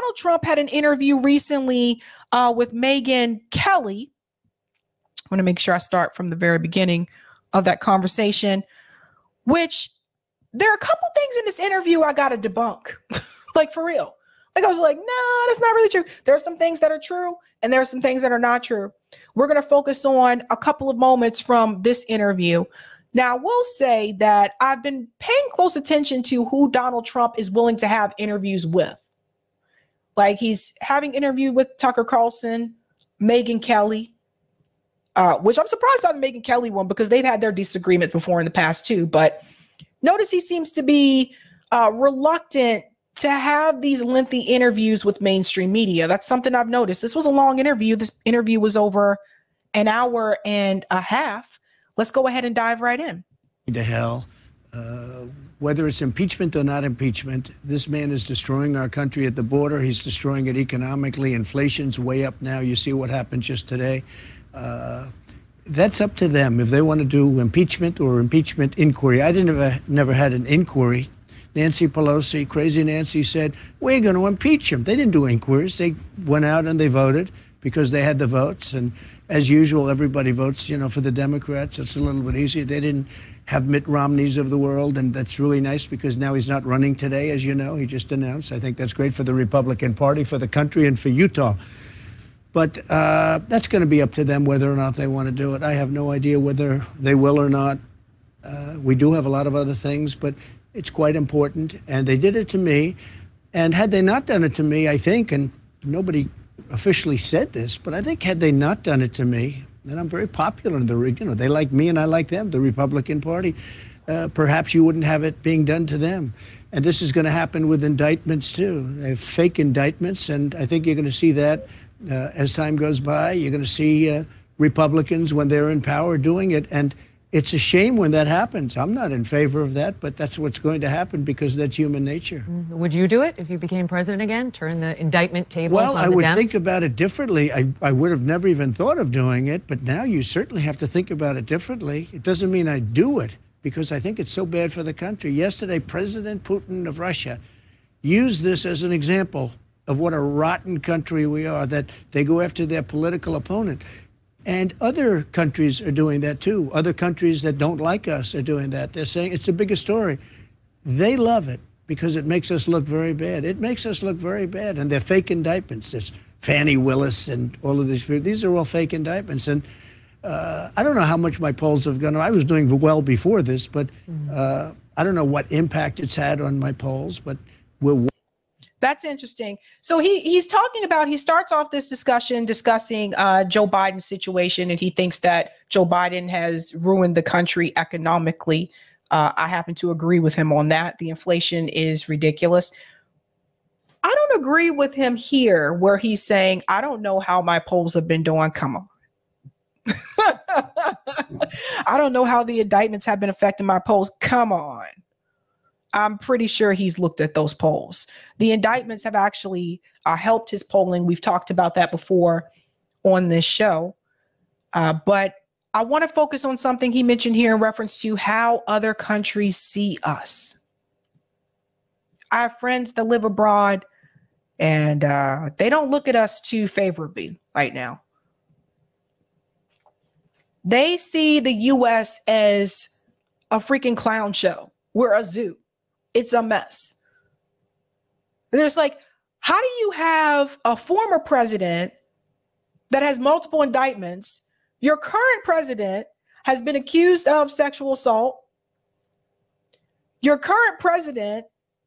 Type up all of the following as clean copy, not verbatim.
Donald Trump had an interview recently with Megyn Kelly. I want to make sure I start from the very beginning of that conversation, which there are a couple things in this interview I got to debunk, like for real. Like I was like, no, that's not really true. There are some things that are true and there are some things that are not true. We're going to focus on a couple of moments from this interview. Now, I will say that I've been paying close attention to who Donald Trump is willing to have interviews with. Like he's having interview with Tucker Carlson, Megyn Kelly, which I'm surprised by the Megyn Kelly one because they've had their disagreements before in the past too. But notice he seems to be reluctant to have these lengthy interviews with mainstream media. That's something I've noticed. This was a long interview. This interview was over an hour and a half. Let's go ahead and dive right in. To hell. Whether it's impeachment or not impeachment, this man is destroying our country at the border. He's destroying it economically. Inflation's way up now. You see what happened just today. That's up to them if they want to do impeachment or impeachment inquiry. I never had an inquiry. Nancy Pelosi, crazy Nancy, said, we're going to impeach him. They didn't do inquiries. They went out and they voted because they had the votes. And as usual, everybody votes, for the Democrats. It's a little bit easier. They didn't have Mitt Romneys of the world, and that's really nice because now he's not running today, as you know. He just announced. I think that's great for the Republican Party, for the country, and for Utah. But that's going to be up to them whether or not they want to do it. I have no idea whether they will or not. We do have a lot of other things, but it's quite important, and they did it to me. And had they not done it to me, I think, and nobody officially said this, but I think had they not done it to me, and I'm very popular in the, they like me and I like them, the Republican Party, perhaps you wouldn't have it being done to them. And this is going to happen with indictments too. They have fake indictments, and I think you're going to see that as time goes by. You're going to see Republicans, when they're in power, doing it. And it's a shame when that happens. I'm not in favor of that, but that's what's going to happen because that's human nature. Would you do it if you became president again? Turn the indictment tables on the Dems? Well, I would think about it differently. I would have never even thought of doing it, but now you certainly have to think about it differently. It doesn't mean I do it because I think it's so bad for the country. Yesterday, President Putin of Russia used this as an example of what a rotten country we are, that they go after their political opponent. And other countries are doing that too. Other countries that don't like us are doing that. They're saying it's a bigger story. They love it because it makes us look very bad. It makes us look very bad. And they're fake indictments. There's Fannie Willis and all of these people. These are all fake indictments. And I don't know how much my polls have gone. I was doing well before this, but I don't know what impact it's had on my polls, but we're. That's interesting. So he's talking about, he starts off this discussion discussing Joe Biden's situation, and he thinks that Joe Biden has ruined the country economically. I happen to agree with him on that. The inflation is ridiculous. I don't agree with him here where he's saying, I don't know how my polls have been doing. Come on. I don't know how the indictments have been affecting my polls. Come on. I'm pretty sure he's looked at those polls. The indictments have actually helped his polling. We've talked about that before on this show. But I want to focus on something he mentioned here in reference to how other countries see us. I have friends that live abroad, and they don't look at us too favorably right now. They see the U.S. as a freaking clown show. We're a zoo. It's a mess. There's like, how do you have a former president that has multiple indictments? Your current president has been accused of sexual assault. Your current president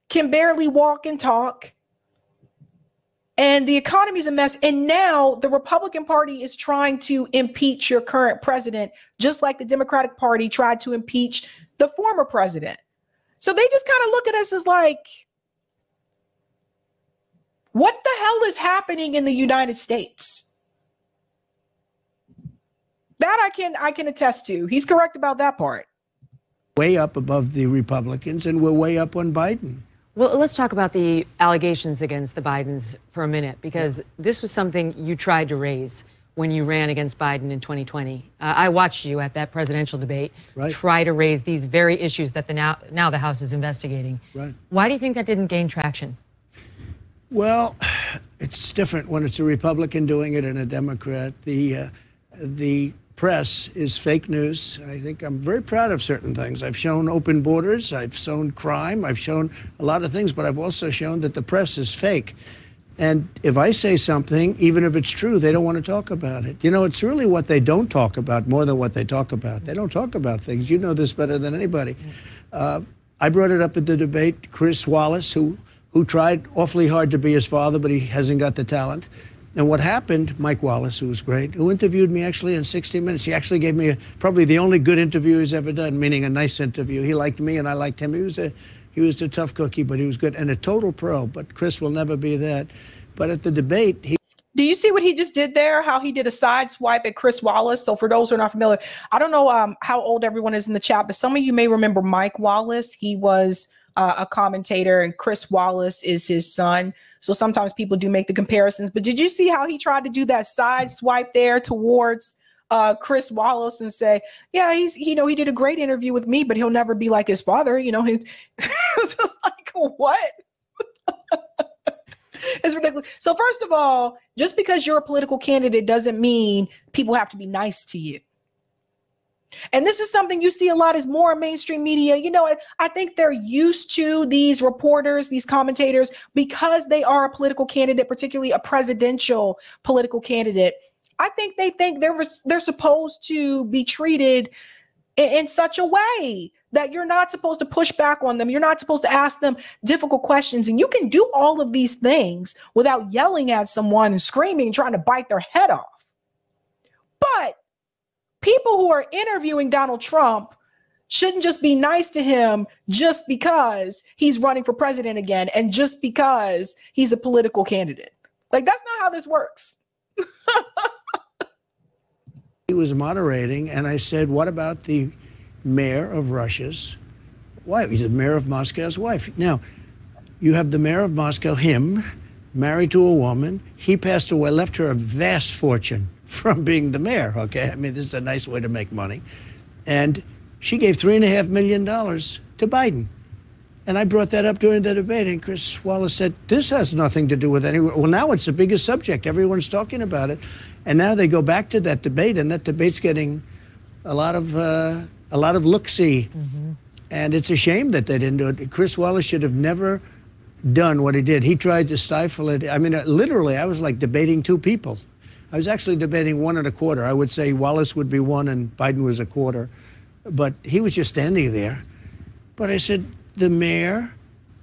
can barely walk and talk. And the economy's a mess. And now the Republican Party is trying to impeach your current president, just like the Democratic Party tried to impeach the former president. So they just kind of look at us as like, what the hell is happening in the United States? That I can attest to. He's correct about that part. Way up above the Republicans, and we're way up on Biden. Well, let's talk about the allegations against the Bidens for a minute, because this was something you tried to raise when you ran against Biden in 2020. I watched you at that presidential debate try to raise these very issues that now the House is investigating. Right. Why do you think that didn't gain traction? Well, It's different when it's a Republican doing it and a Democrat. The press is fake news. I think I'm very proud of certain things. I've shown open borders. I've shown crime. I've shown a lot of things, but I've also shown that the press is fake. And if I say something, even if it's true, they don't want to talk about it. You know, it's really what they don't talk about more than what they talk about. They don't talk about things. You know this better than anybody. I brought it up at the debate. Chris Wallace, who tried awfully hard to be his father, but he hasn't got the talent. And what happened, Mike Wallace, who was great, who interviewed me actually in 60 Minutes. He actually gave me probably the only good interview he's ever done, meaning a nice interview. He liked me and I liked him. He was a tough cookie, but he was good and a total pro. But Chris will never be that. But at the debate, do you see what he just did there? How he did a side swipe at Chris Wallace. So for those who are not familiar, I don't know how old everyone is in the chat, but some of you may remember Mike Wallace. He was a commentator, and Chris Wallace is his son. So sometimes people do make the comparisons. But did you see how he tried to do that side swipe there towards Chris Wallace and say, yeah, he did a great interview with me, but he'll never be like his father. You know, it's just like, what? It's ridiculous. So first of all, just because you're a political candidate doesn't mean people have to be nice to you. And this is something you see a lot is more mainstream media. You know, I think they're used to these reporters, these commentators, because they are a political candidate, particularly a presidential political candidate. I think they think they're supposed to be treated in such a way that you're not supposed to push back on them. You're not supposed to ask them difficult questions. And you can do all of these things without yelling at someone and screaming and trying to bite their head off. But people who are interviewing Donald Trump shouldn't just be nice to him just because he's running for president again and just because he's a political candidate. Like, that's not how this works. He was moderating, and I said, what about the mayor of Russia's wife? He's the mayor of Moscow's wife. Now, you have the mayor of Moscow, him, married to a woman. He passed away, left her a vast fortune from being the mayor, okay? I mean, this is a nice way to make money. And she gave $3.5 million to Biden. And I brought that up during the debate, and Chris Wallace said, this has nothing to do with anyone. Well, now it's the biggest subject. Everyone's talking about it. And now they go back to that debate, and that debate's getting a lot of look-see. Mm-hmm. And it's a shame that they didn't do it. Chris Wallace should have never done what he did. He tried to stifle it. I mean, literally, I was like debating two people. I was actually debating 1 1/4. I would say Wallace would be 1 and Biden was 1/4. But he was just standing there. But I said, the mayor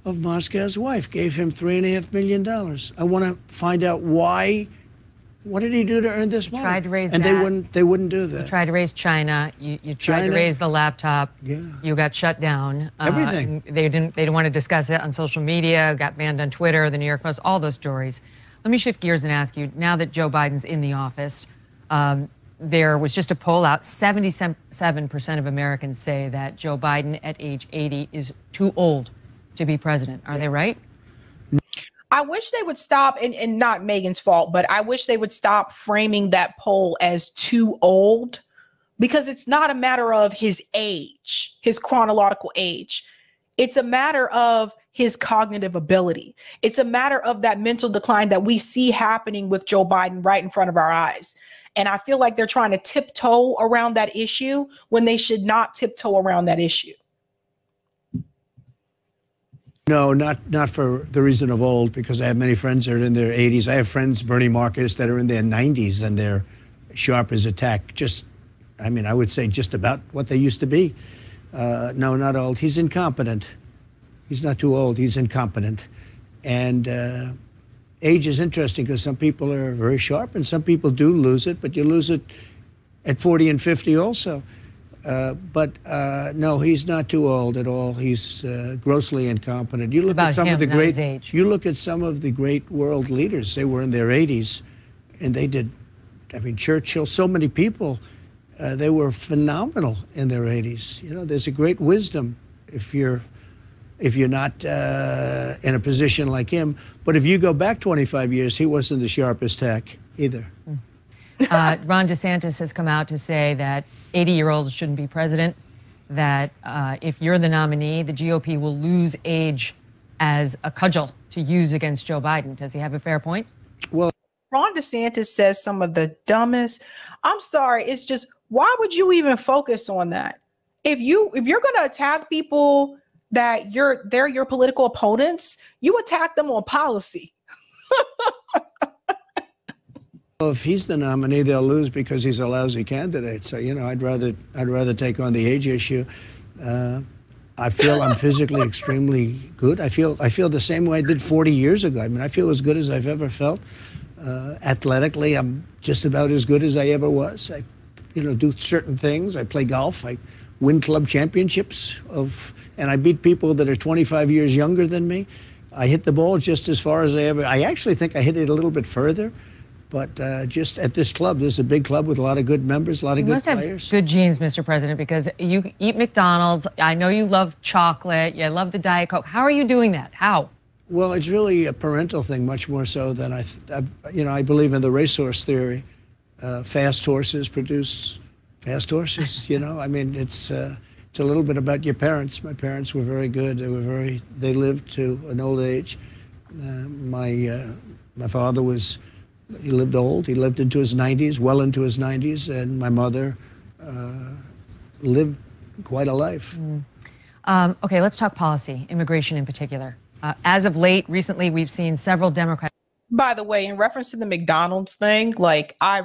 of Moscow's wife gave him $3.5 million. I want to find out why. What did he do to earn this money? Tried to raise and that. They wouldn't do that. You tried to raise China. You tried to raise the laptop. Yeah. You got shut down. Everything. They didn't want to discuss it on social media. Got banned on Twitter, the New York Post, all those stories. Let me shift gears and ask you, now that Joe Biden's in the office, there was just a poll out, 77% of Americans say that Joe Biden at age 80 is too old to be president. Are they right? I wish they would stop, and not Megan's fault, but I wish they would stop framing that poll as too old, because it's not a matter of his age, his chronological age. It's a matter of his cognitive ability. It's a matter of that mental decline that we see happening with Joe Biden right in front of our eyes. And I feel like they're trying to tiptoe around that issue when they should not tiptoe around that issue. No, not for the reason of old, because I have many friends that are in their 80s. I have friends, Bernie Marcus, that are in their 90s, and they're sharp as a tack. I would say just about what they used to be. No, not old. He's incompetent. He's not too old. He's incompetent. And age is interesting because some people are very sharp and some people do lose it, but you lose it at 40 and 50 also. No, he's not too old at all. He's grossly incompetent. You look at some of the great. You look at some of the great world leaders. They were in their 80s, and they did. I mean, Churchill. So many people. They were phenomenal in their 80s. You know, there's a great wisdom if you're not in a position like him. But if you go back 25 years, he wasn't the sharpest tack either. Ron DeSantis has come out to say that 80-year-olds shouldn't be president, that if you're the nominee, the GOP will lose age as a cudgel to use against Joe Biden. Does he have a fair point? DeSantis says some of the dumbest. I'm sorry. It's just, why would you even focus on that? If you're going to attack people that they're your political opponents, you attack them on policy. Well, if he's the nominee, they'll lose because he's a lousy candidate. So, you know, I'd rather take on the age issue. I feel I'm physically extremely good. I feel the same way I did 40 years ago. I mean, I feel as good as I've ever felt. Athletically, I'm just about as good as I ever was. I, you know, do certain things. I play golf. I win club championships and I beat people that are 25 years younger than me. I hit the ball just as far as I actually think I hit it a little bit further. But just at this club, this is a big club with a lot of good members, a lot of good players. You must have good genes, Mr. President, because you eat McDonald's. I know you love chocolate. You love the Diet Coke. How are you doing that? How? Well, it's really a parental thing, much more so than I believe in the racehorse theory. Fast horses produce fast horses. You know, I mean, it's a little bit about your parents. My parents were very good. They lived to an old age. My father he lived old. He lived into his 90s, well into his 90s, and my mother lived quite a life. Okay, let's talk policy, immigration in particular. As of late, recently, we've seen several Democrats. By the way, in reference to the McDonald's thing, like I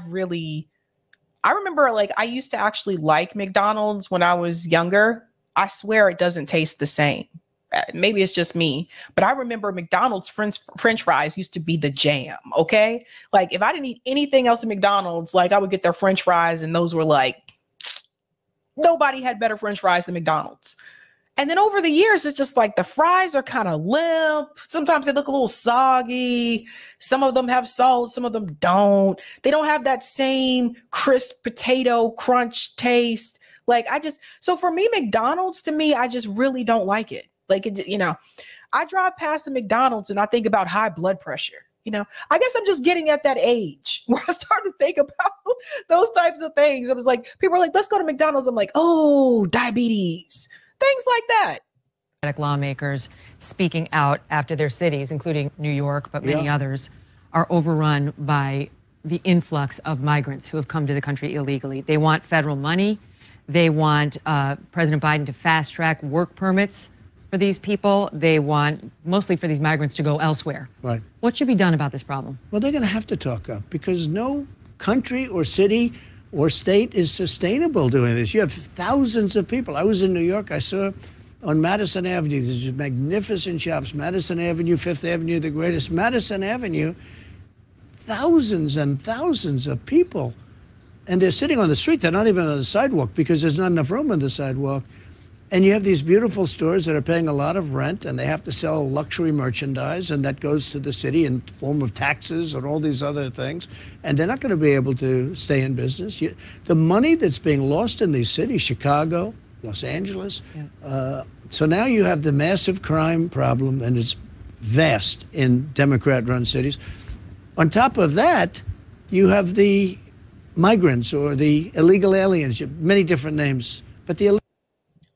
remember, like, I used to actually like McDonald's when I was younger. I swear it doesn't taste the same. Maybe it's just me, but I remember McDonald's French fries used to be the jam. Okay. Like if I didn't eat anything else at McDonald's, like I would get their French fries and those were like, nobody had better French fries than McDonald's. And then over the years, it's just like the fries are kind of limp. Sometimes they look a little soggy. Some of them have salt, some of them don't. They don't have that same crisp potato crunch taste. Like so for me, McDonald's, to me, I just really don't like it. Like, you know, I drive past the McDonald's and I think about high blood pressure. You know, I guess I'm just getting at that age where I start to think about those types of things. I was like, people are like, let's go to McDonald's. I'm like, oh, diabetes, things like that. Lawmakers speaking out after their cities, including New York, but many others, are overrun by the influx of migrants who have come to the country illegally. They want federal money. They want President Biden to fast track work permits for these people. They want mostly for these migrants to go elsewhere. Right. What should be done about this problem? Well, they're going to have to talk up because no country or city or state is sustainable doing this. You have thousands of people. I was in New York. I saw on Madison Avenue, these magnificent shops, Madison Avenue, Fifth Avenue, the greatest. Madison Avenue, thousands and thousands of people. And they're sitting on the street. They're not even on the sidewalk because there's not enough room on the sidewalk. And you have these beautiful stores that are paying a lot of rent and they have to sell luxury merchandise, and that goes to the city in form of taxes and all these other things. And they're not going to be able to stay in business. The money that's being lost in these cities, Chicago, Los Angeles. So now you have the massive crime problem, and it's vast in Democrat-run cities. On top of that, you have the migrants or the illegal aliens, many different names. But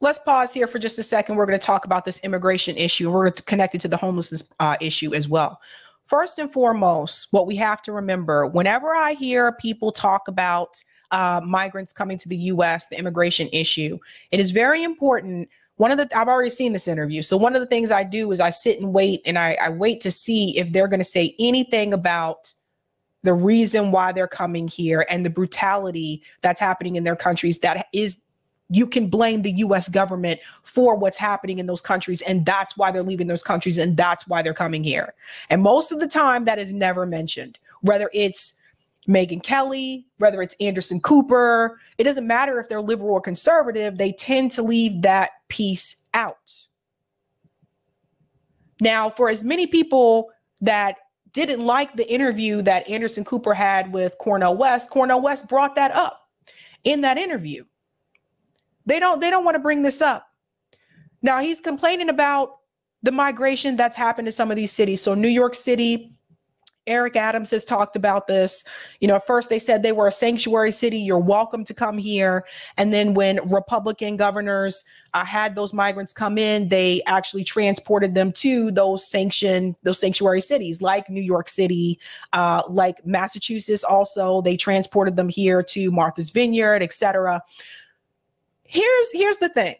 let's pause here for just a second. We're going to talk about this immigration issue. We're connected to the homelessness issue as well. First and foremost, what we have to remember, whenever I hear people talk about migrants coming to the U.S., the immigration issue, it is very important. I've already seen this interview. So one of the things I do is I sit and wait, and I wait to see if they're going to say anything about the reason why they're coming here and the brutality that's happening in their countries. You can blame the U.S. government for what's happening in those countries, and that's why they're leaving those countries, and that's why they're coming here. And most of the time, that is never mentioned, whether it's Megyn Kelly, whether it's Anderson Cooper. It doesn't matter if they're liberal or conservative. They tend to leave that piece out. Now, for as many people that didn't like the interview that Anderson Cooper had with Cornel West brought that up in that interview. They don't want to bring this up. Now he's complaining about the migration that's happened in some of these cities. So New York City Eric Adams has talked about this. You know, at first they said they were a sanctuary city. You're welcome to come here. And then when Republican governors had those migrants come in, they actually transported them to those sanctuary cities like New York City, like Massachusetts. Also, they transported them here to Martha's Vineyard, etc. Here's the thing.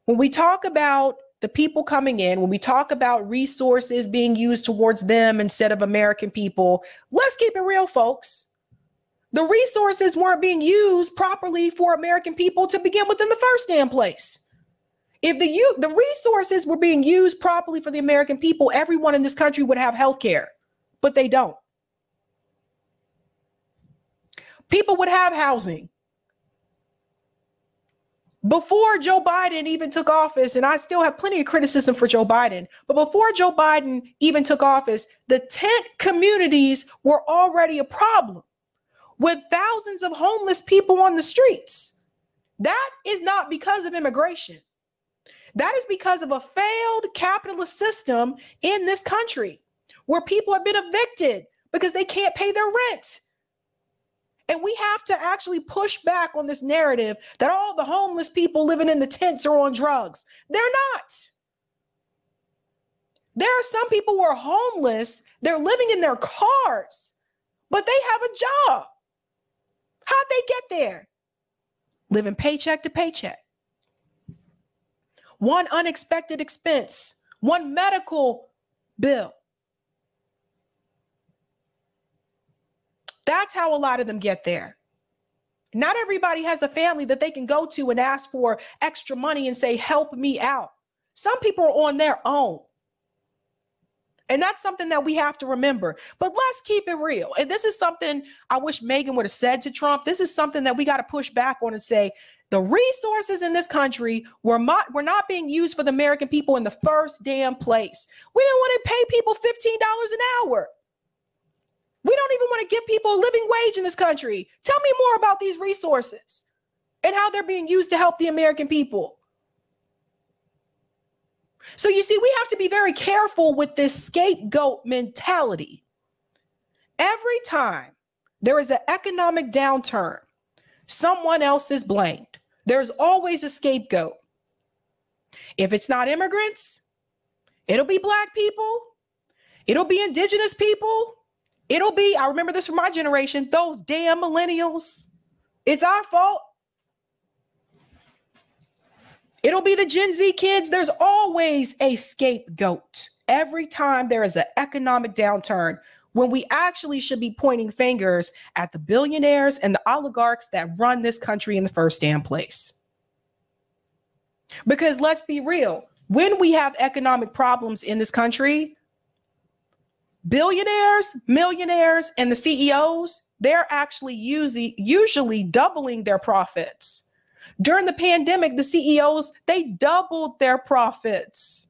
When we talk about the people coming in, when we talk about resources being used towards them instead of American people, let's keep it real, folks. The resources weren't being used properly for American people to begin with in the first damn place. If the resources were being used properly for the American people, everyone in this country would have health care, but they don't. People would have housing. Before Joe Biden even took office, and I still have plenty of criticism for Joe Biden, but before Joe Biden even took office, the tent communities were already a problem with thousands of homeless people on the streets. That is not because of immigration. That is because of a failed capitalist system in this country where people have been evicted because they can't pay their rent. And we have to actually push back on this narrative that all the homeless people living in the tents are on drugs. They're not. There are some people who are homeless. They're living in their cars, but they have a job. How'd they get there? Living paycheck to paycheck. One unexpected expense, one medical bill. That's how a lot of them get there. Not everybody has a family that they can go to and ask for extra money and say, help me out. Some people are on their own. And that's something that we have to remember. But let's keep it real. And this is something I wish Megyn would have said to Trump. This is something that we got to push back on and say, the resources in this country were not being used for the American people in the first damn place. We didn't want to pay people $15 an hour. We don't even want to give people a living wage in this country. Tell me more about these resources and how they're being used to help the American people. So you see, we have to be very careful with this scapegoat mentality. Every time there is an economic downturn, someone else is blamed. There's always a scapegoat. If it's not immigrants, it'll be Black people. It'll be indigenous people. It'll be, I remember this from my generation, those damn millennials. It's our fault. It'll be the Gen Z kids. There's always a scapegoat every time there is an economic downturn, when we actually should be pointing fingers at the billionaires and the oligarchs that run this country in the first damn place. Because let's be real, when we have economic problems in this country, billionaires, millionaires, and the CEOs, they're actually usually doubling their profits. During the pandemic, the CEOs, they doubled their profits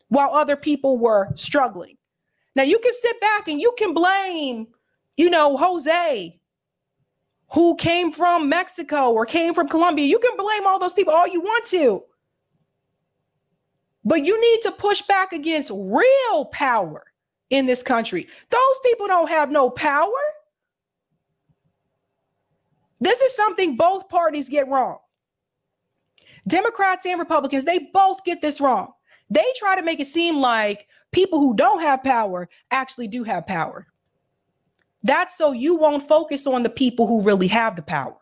while other people were struggling. Now, you can sit back and you can blame, Jose, who came from Mexico or came from Colombia. You can blame all those people all you want to. But you need to push back against real power in this country. Those people don't have no power. This is something both parties get wrong. Democrats and Republicans, they both get this wrong. They try to make it seem like people who don't have power actually do have power. That's so you won't focus on the people who really have the power.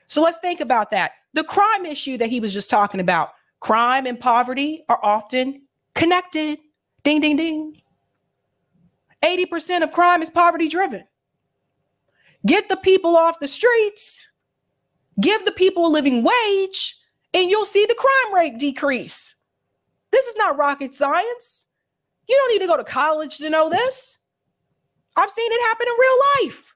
So let's think about that. The crime issue that he was just talking about, crime and poverty are often connected. Ding, ding, ding. 80% of crime is poverty driven. Get the people off the streets, give the people a living wage, and you'll see the crime rate decrease. This is not rocket science. You don't need to go to college to know this. I've seen it happen in real life.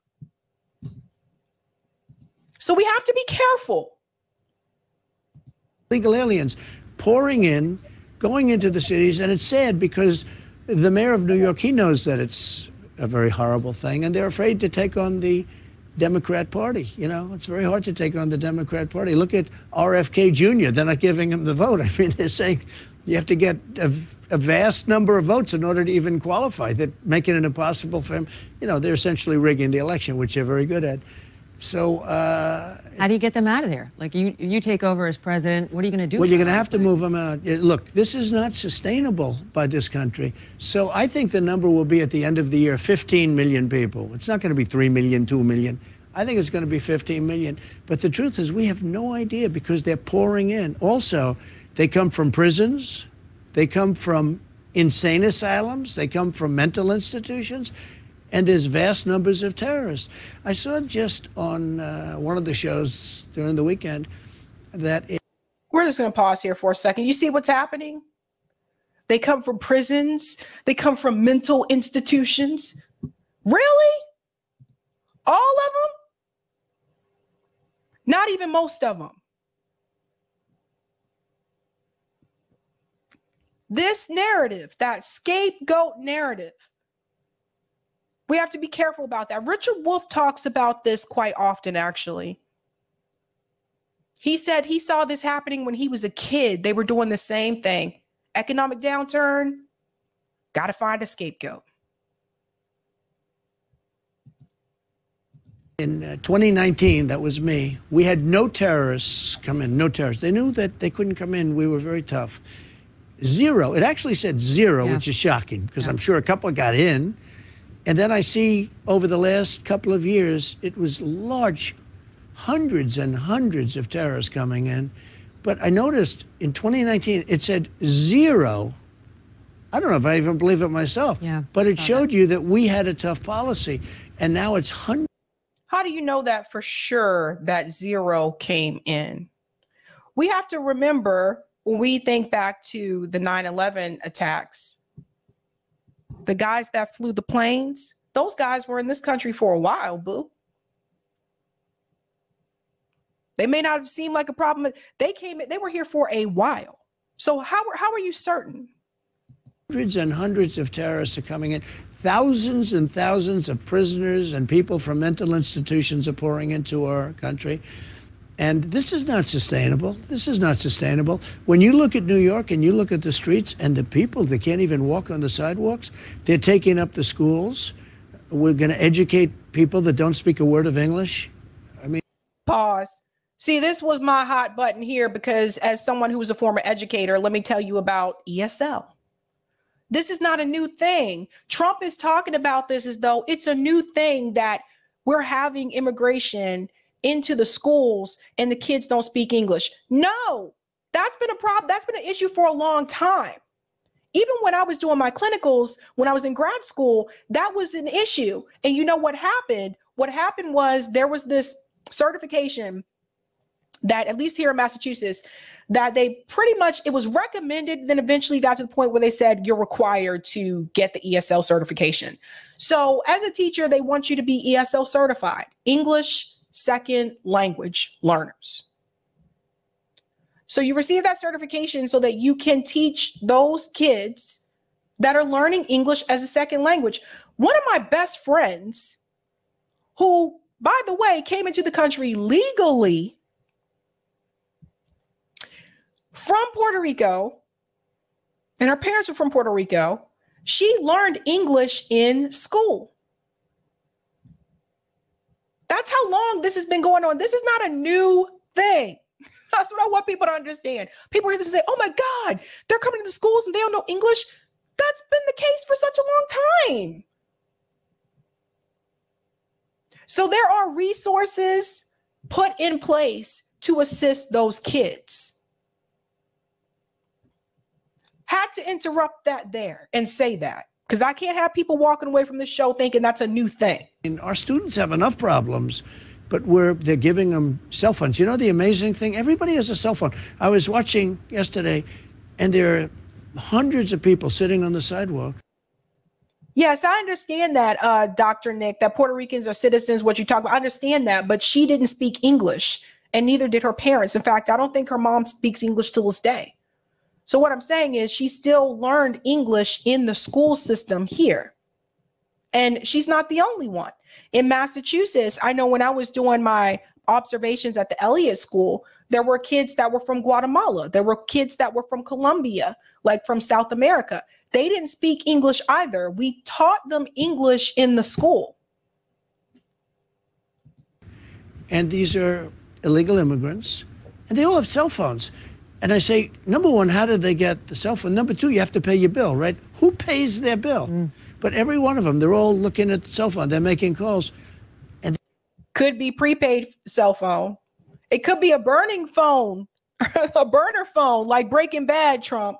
So we have to be careful. Legal aliens pouring in, going into the cities, and it's sad because the mayor of New York, he knows that it's a very horrible thing, and they're afraid to take on the Democrat Party. It's very hard to take on the Democrat Party. Look at RFK Jr. They're not giving him the vote. I mean, they're saying, You have to get a vast number of votes in order to even qualify, that making it impossible for him. You know, they're essentially rigging the election, which they're very good at. So how do you get them out of there? Like, you take over as president, what are you going to do? Well, you're going to have to move them out. Look, this is not sustainable by this country. So I think the number will be at the end of the year 15 million people. It's not going to be 3 million, 2 million. I think it's going to be 15 million. But the truth is, we have no idea because they're pouring in. Also, they come from prisons. They come from insane asylums. They come from mental institutions. And there's vast numbers of terrorists. I saw just on one of the shows during the weekend that... We're just going to pause here for a second. You see what's happening? They come from prisons. They come from mental institutions. Really? All of them? Not even most of them. This narrative, that scapegoat narrative, we have to be careful about that. Richard Wolff talks about this quite often, actually. He said he saw this happening when he was a kid. They were doing the same thing. Economic downturn, got to find a scapegoat. In 2019, that was me, we had no terrorists come in, no terrorists. They knew that they couldn't come in. We were very tough. Zero. It actually said zero, which is shocking because I'm sure a couple got in. And then I see over the last couple of years, it was large, hundreds and hundreds of terrorists coming in. But I noticed in 2019, it said zero. I don't know if I even believe it myself. But it showed you that we had a tough policy. And now it's hundreds. How do you know that for sure that zero came in? We have to remember when we think back to the 9/11 attacks, the guys that flew the planes, those guys were in this country for a while, boo. They may not have seemed like a problem. They came in, they were here for a while. So how are you certain? Hundreds and hundreds of terrorists are coming in. Thousands and thousands of prisoners and people from mental institutions are pouring into our country. And this is not sustainable. This is not sustainable. When you look at New York and you look at the streets and the people that can't even walk on the sidewalks, they're taking up the schools. We're going to educate people that don't speak a word of English. I mean, pause. See, this was my hot button here because as someone who was a former educator, let me tell you about ESL. This is not a new thing. Trump is talking about this as though it's a new thing that we're having immigration into the schools and the kids don't speak English. No, that's been a problem. That's been an issue for a long time. Even when I was doing my clinicals, when I was in grad school, that was an issue. And you know what happened? What happened was there was this certification that, at least here in Massachusetts, that they pretty much, it was recommended, then eventually got to the point where they said you're required to get the ESL certification. So as a teacher, they want you to be ESL certified, English Second Language Learners. So you receive that certification so that you can teach those kids that are learning English as a second language. One of my best friends, who, by the way, came into the country legally from Puerto Rico, and her parents were from Puerto Rico, she learned English in school. That's how long this has been going on. This is not a new thing. That's what I want people to understand. People hear this and say, oh my God, they're coming to the schools and they don't know English. That's been the case for such a long time. So there are resources put in place to assist those kids. Had to interrupt that there and say that, because I can't have people walking away from this show thinking that's a new thing. And our students have enough problems, but they're giving them cell phones. You know the amazing thing? Everybody has a cell phone. I was watching yesterday, and there are hundreds of people sitting on the sidewalk. Yes, I understand that, Dr. Nick, that Puerto Ricans are citizens, what you talk about. I understand that, but she didn't speak English, and neither did her parents. In fact, I don't think her mom speaks English to this day. So what I'm saying is she still learned English in the school system here. And she's not the only one. In Massachusetts, I know when I was doing my observations at the Elliott School, There were kids that were from Guatemala. There were kids that were from Colombia, like from South America. They didn't speak English either. We taught them English in the school. And these are illegal immigrants, and they all have cell phones. And I say, number one, how did they get the cell phone? Number two, you have to pay your bill, right? Who pays their bill? But every one of them, they're all looking at the cell phone. They're making calls. And could be prepaid cell phone. It could be a burning phone, a burner phone, like Breaking Bad, Trump.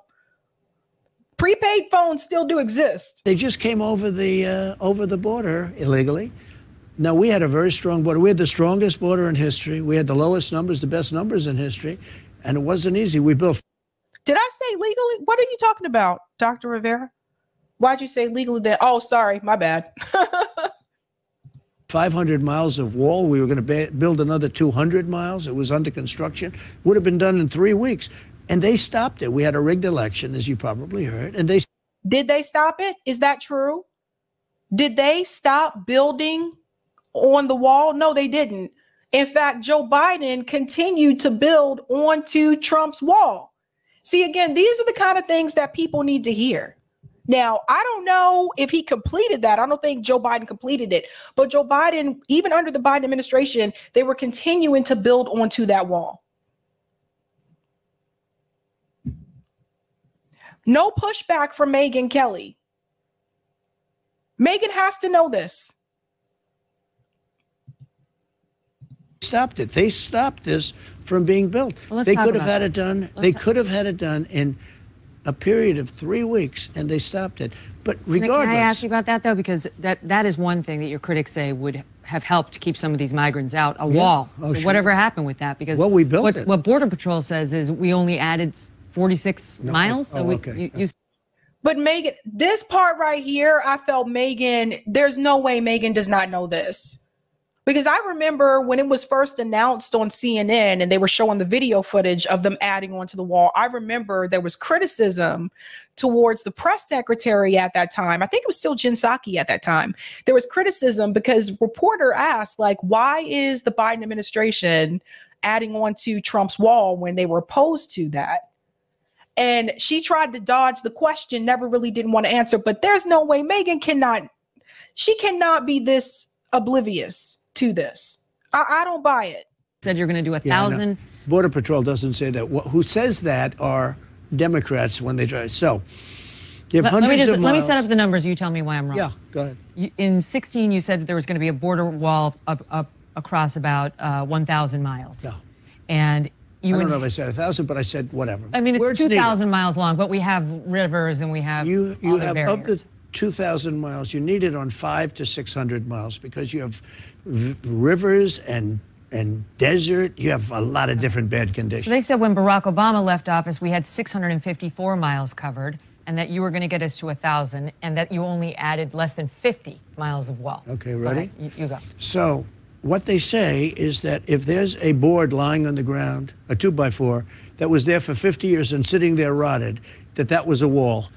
Prepaid phones still do exist. They just came over the border illegally. Now, we had a very strong border. We had the strongest border in history. We had the lowest numbers, the best numbers in history. And it wasn't easy. We built. Did I say legally? What are you talking about, Dr. Rivera? Why'd you say legally then? Oh, sorry, my bad. 500 miles of wall. We were going to build another 200 miles. It was under construction. Would have been done in 3 weeks. And they stopped it. We had a rigged election, as you probably heard. And they did they stop it? Is that true? Did they stop building on the wall? No, they didn't. In fact, Joe Biden continued to build onto Trump's wall. See, again, these are the kind of things that people need to hear. Now, I don't know if he completed that. I don't think Joe Biden completed it. But Joe Biden, even under the Biden administration, they were continuing to build onto that wall. No pushback from Megyn Kelly. Megyn has to know this. Stopped it. They stopped this from being built. Well, they could have had it done. They could have had it done in a period of 3 weeks, and they stopped it. But regardless, can I ask you about that though? Because that is one thing that your critics say would have helped to keep some of these migrants out. A wall. Oh, so sure. Whatever happened with that? Because we built it. What Border Patrol says is we only added 46 miles. So okay. But Megyn, this part right here, I felt Megyn. There's no way Megyn does not know this. Because I remember when it was first announced on CNN and they were showing the video footage of them adding onto the wall, I remember there was criticism towards the press secretary at that time. I think it was still Jen Psaki at that time. There was criticism because reporter asked, like, why is the Biden administration adding onto Trump's wall when they were opposed to that? And she tried to dodge the question, never really didn't want to answer. But there's no way Megyn cannot be this oblivious to this. I don't buy it. Said you're going to do 1,000. No. Border Patrol doesn't say that. Who says that are Democrats when they drive. So you have hundreds of miles. Let me set up the numbers. You tell me why I'm wrong. Yeah, go ahead. In 2016, you said there was going to be a border wall up across about 1,000 miles. Yeah. And I don't know if I said 1,000, but I said whatever. I mean, it's 2,000 miles long, but we have rivers and we have you have barriers. Of the 2,000 miles, you need it on 500 to 600 miles because you have rivers and desert. You have a lot of different bad conditions. So they said when Barack Obama left office, we had 654 miles covered, and that you were going to get us to 1,000, and that you only added less than 50 miles of wall. Okay, ready? You go. So what they say is that if there's a board lying on the ground, a 2x4, that was there for 50 years and sitting there rotted, that was a wall.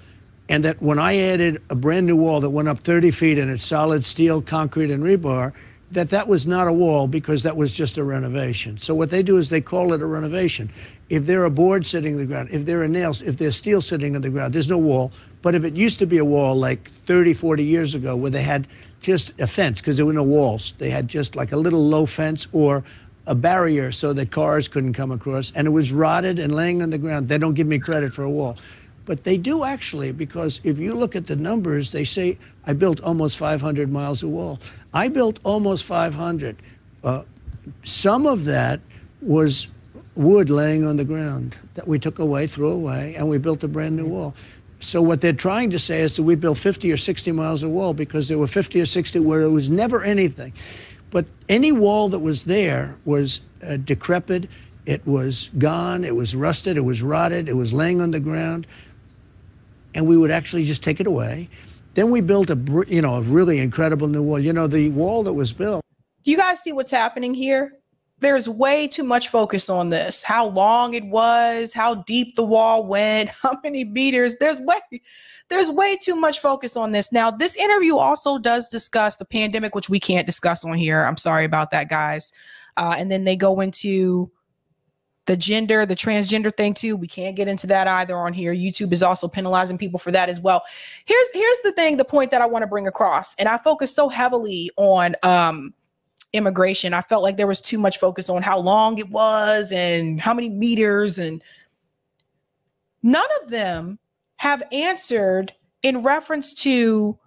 And that when I added a brand new wall that went up 30 feet and it's solid steel, concrete, and rebar, that was not a wall because that was just a renovation. So what they do is they call it a renovation. If there are boards sitting on the ground, if there are nails, if there's steel sitting on the ground, there's no wall. But if it used to be a wall like 30, 40 years ago where they had just a fence because there were no walls, they had just like a little low fence or a barrier so that cars couldn't come across, and it was rotted and laying on the ground, they don't give me credit for a wall. But they do actually, because if you look at the numbers, they say, I built almost 500 miles of wall. I built almost 500. Some of that was wood laying on the ground that we took away, threw away, and we built a brand new wall. So what they're trying to say is that we built 50 or 60 miles of wall because there were 50 or 60 where there was never anything. But any wall that was there was decrepit, it was gone, it was rusted, it was rotted, it was laying on the ground. And we would actually just take it away. Then we built a really incredible new wall. You know, the wall that was built. You guys see what's happening here? There's way too much focus on this. How long it was, how deep the wall went, how many meters. There's way too much focus on this. Now, this interview also does discuss the pandemic, which we can't discuss on here. I'm sorry about that, guys. And then they go into the transgender thing too. We can't get into that either on here. YouTube is also penalizing people for that as well. Here's the point that I want to bring across. And I focus so heavily on immigration. I felt like there was too much focus on how long it was and how many meters, and none of them have answered in reference to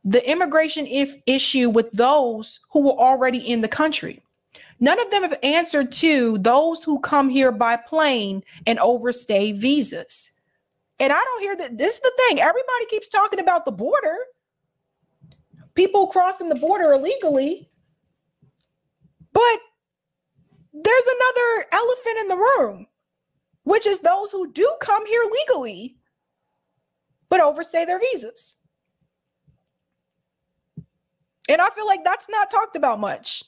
the immigration issue with those who were already in the country. None of them have answered to those who come here by plane and overstay visas. And I don't hear that. This is the thing. Everybody keeps talking about the border, people crossing the border illegally. But there's another elephant in the room, which is those who do come here legally, but overstay their visas. And I feel like that's not talked about much.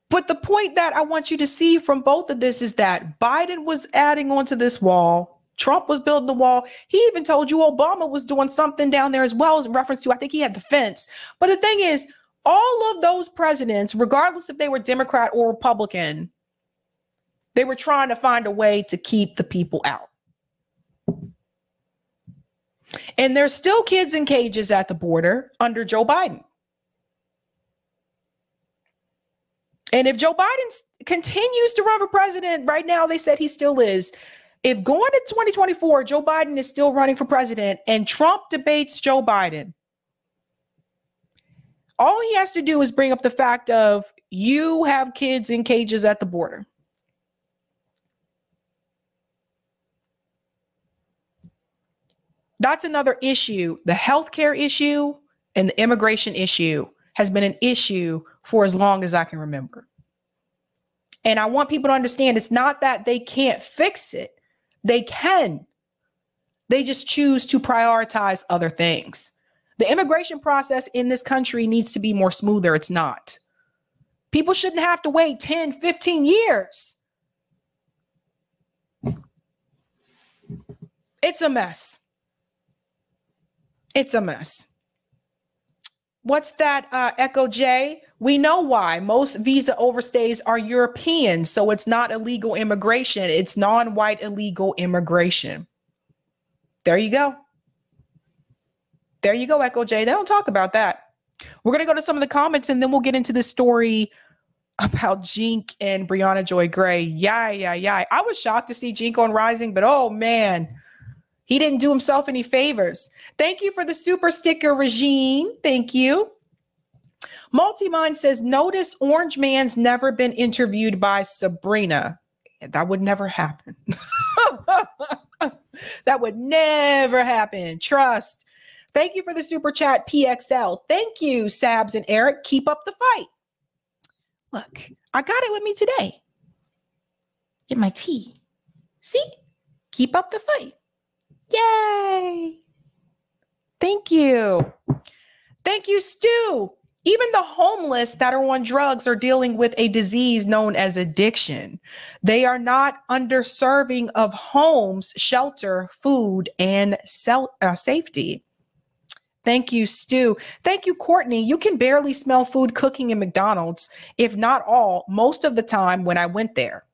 But the point that I want you to see from both of this is that Biden was adding onto this wall. Trump was building the wall. He even told you Obama was doing something down there as well, as in reference to, I think he had the fence. But the thing is, all of those presidents, regardless if they were Democrat or Republican, they were trying to find a way to keep the people out. And there's still kids in cages at the border under Joe Biden. And if Joe Biden continues to run for president, right now they said he still is. If going to 2024, Joe Biden is still running for president and Trump debates Joe Biden, all he has to do is bring up the fact of you have kids in cages at the border. That's another issue. The healthcare issue and the immigration issue has been an issue for as long as I can remember. And I want people to understand it's not that they can't fix it. They can. They just choose to prioritize other things. The immigration process in this country needs to be more smoother. It's not. People shouldn't have to wait 10, 15 years. It's a mess. It's a mess. What's that, Echo J? We know why. Most visa overstays are European, so it's not illegal immigration. It's non-white illegal immigration. There you go. There you go, Echo J. They don't talk about that. We're going to go to some of the comments, and then we'll get into the story about Jink and Brianna Joy Gray. Yeah. I was shocked to see Jink on Rising, but oh, man. He didn't do himself any favors. Thank you for the super sticker, Regine. Thank you. Multimind says, notice Orange Man's never been interviewed by Sabrina. That would never happen. That would never happen. Trust. Thank you for the super chat, PXL. Thank you, Sabs and Eric. Keep up the fight. Look, I got it with me today. Get my tea. See? Keep up the fight. Yay. Thank you. Thank you, Stu. Even the homeless that are on drugs are dealing with a disease known as addiction. They are not underserving of homes, shelter, food, and safety. Thank you, Stu. Thank you, Courtney. You can barely smell food cooking in McDonald's, if not all, most of the time when I went there.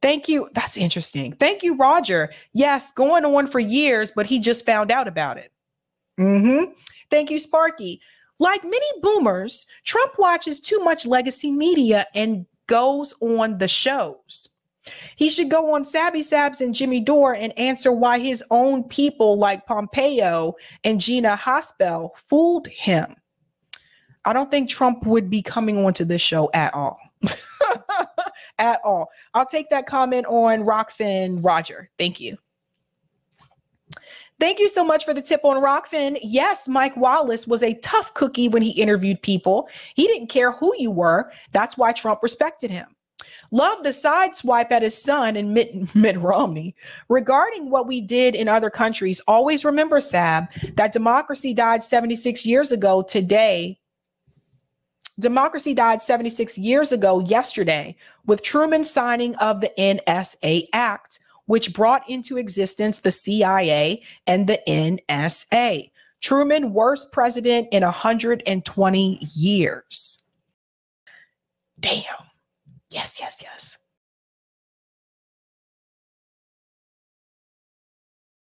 Thank you. That's interesting. Thank you, Roger. Yes, going on for years, but he just found out about it. Thank you, Sparky. Like many boomers, Trump watches too much legacy media and goes on the shows. He should go on Sabby Sabs and Jimmy Dore and answer why his own people like Pompeo and Gina Haspel fooled him. I don't think Trump would be coming onto this show at all. At all. I'll take that comment on Rockfin Roger. Thank you. Thank you so much for the tip on Rockfin. Yes, Mike Wallace was a tough cookie when he interviewed people. He didn't care who you were. That's why Trump respected him. Love the side swipe at his son and Mitt Romney. Regarding what we did in other countries, always remember, Sab, that democracy died 76 years ago today. Democracy died 76 years ago yesterday with Truman signing of the NSA Act, which brought into existence the CIA and the NSA. Truman, worst president in 120 years. Damn. Yes, yes, yes.